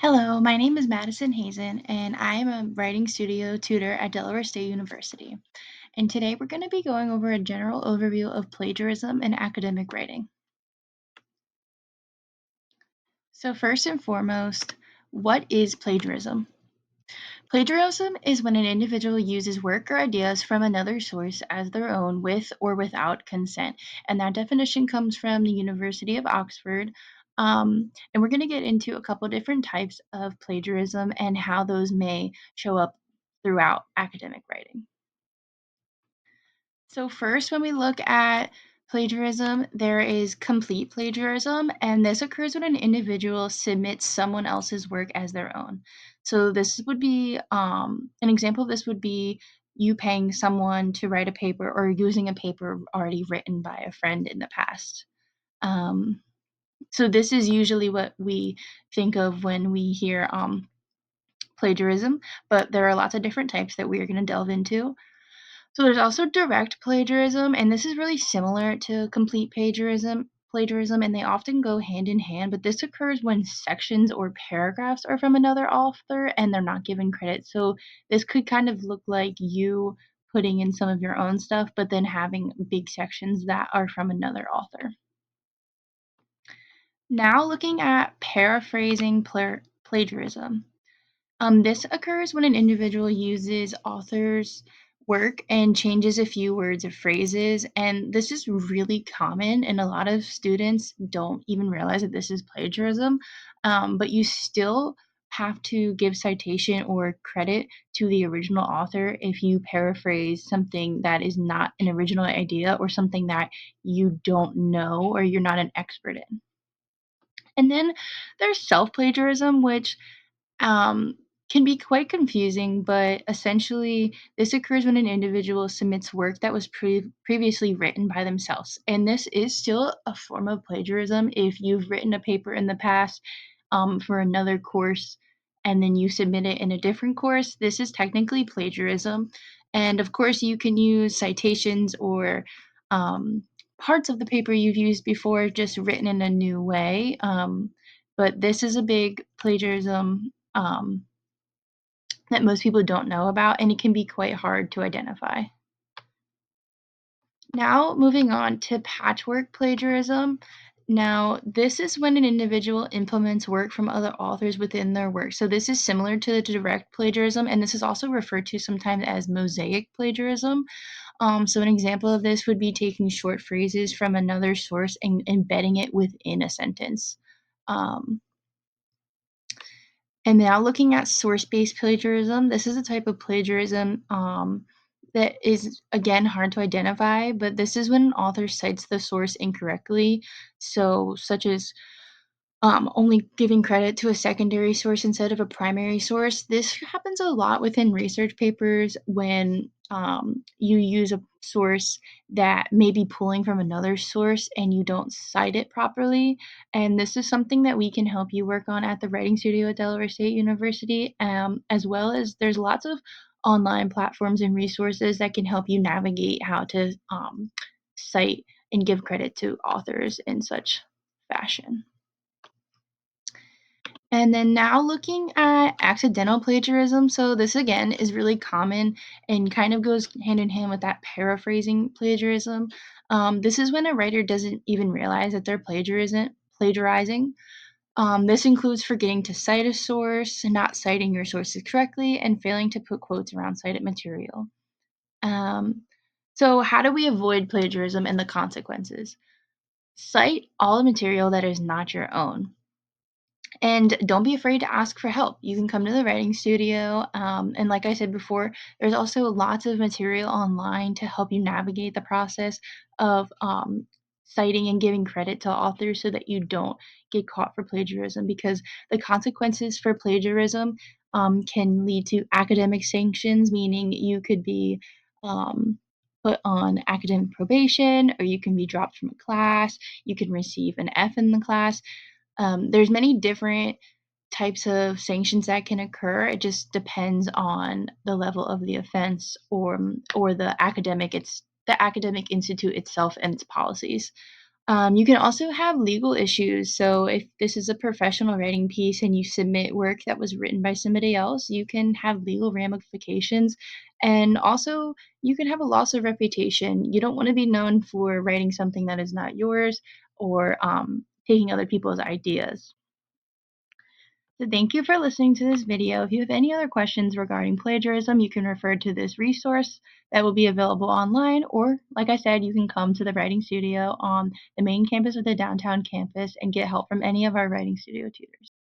Hello, my name is Madison Hazen, and I am a writing studio tutor at Delaware State University. And today we're going to be going over a general overview of plagiarism in academic writing. So, first and foremost, what is plagiarism? Plagiarism is when an individual uses work or ideas from another source as their own with or without consent. And that definition comes from the University of Oxford. And we're going to get into a couple different types of plagiarism and how those may show up throughout academic writing. So, first, when we look at plagiarism, there is complete plagiarism, and this occurs when an individual submits someone else's work as their own. So, this would be an example of this would be you paying someone to write a paper or using a paper already written by a friend in the past. Um, so, this is usually what we think of when we hear plagiarism, but there are lots of different types that we are going to delve into. So there's also direct plagiarism, and this is really similar to complete plagiarism, and they often go hand in hand, but this occurs when sections or paragraphs are from another author and they're not given credit. So this could kind of look like you putting in some of your own stuff, but then having big sections that are from another author. Now looking at paraphrasing plagiarism. This occurs when an individual uses author's work and changes a few words or phrases, and this is really common, and a lot of students don't even realize that this is plagiarism. But you still have to give citation or credit to the original author if you paraphrase something that is not an original idea or something that you don't know or you're not an expert in. And then there's self plagiarism, which um, can be quite confusing, but essentially, this occurs when an individual submits work that was previously written by themselves. And this is still a form of plagiarism if you've written a paper in the past for another course and then you submit it in a different course. This is technically plagiarism. And of course, you can use citations or um, parts of the paper you've used before, just written in a new way. But this is a big plagiarism that most people don't know about, and it can be quite hard to identify. Now, moving on to patchwork plagiarism. Now, this is when an individual implements work from other authors within their work. So, this is similar to the direct plagiarism, and this is also referred to sometimes as mosaic plagiarism. So, an example of this would be taking short phrases from another source and embedding it within a sentence. Um, And now looking at source-based plagiarism, this is a type of plagiarism that is, again, hard to identify, but this is when an author cites the source incorrectly. So, such as only giving credit to a secondary source instead of a primary source. This happens a lot within research papers when you use a source that may be pulling from another source and you don't cite it properly. And this is something that we can help you work on at the Writing Studio at Delaware State University, as well as there's lots of online platforms and resources that can help you navigate how to cite and give credit to authors in such fashion. And then now looking at accidental plagiarism. So this again is really common and kind of goes hand in hand with that paraphrasing plagiarism. This is when a writer doesn't even realize that they're plagiarizing. This includes forgetting to cite a source, not citing your sources correctly, and failing to put quotes around cited material. Um, so how do we avoid plagiarism and the consequences? Cite all the material that is not your own. And don't be afraid to ask for help. You can come to the writing studio. And like I said before, there's also lots of material online to help you navigate the process of citing and giving credit to authors so that you don't get caught for plagiarism, because the consequences for plagiarism can lead to academic sanctions, meaning you could be um, put on academic probation, or you can be dropped from a class, you can receive an F in the class. There's many different types of sanctions that can occur. It just depends on the level of the offense or the academic institute itself and its policies. You can also have legal issues. So, if this is a professional writing piece and you submit work that was written by somebody else, you can have legal ramifications. And also, you can have a loss of reputation. You don't want to be known for writing something that is not yours or taking other people's ideas. So, thank you for listening to this video. If you have any other questions regarding plagiarism, you can refer to this resource that will be available online, or, like I said, you can come to the writing studio on the main campus or the downtown campus and get help from any of our writing studio tutors.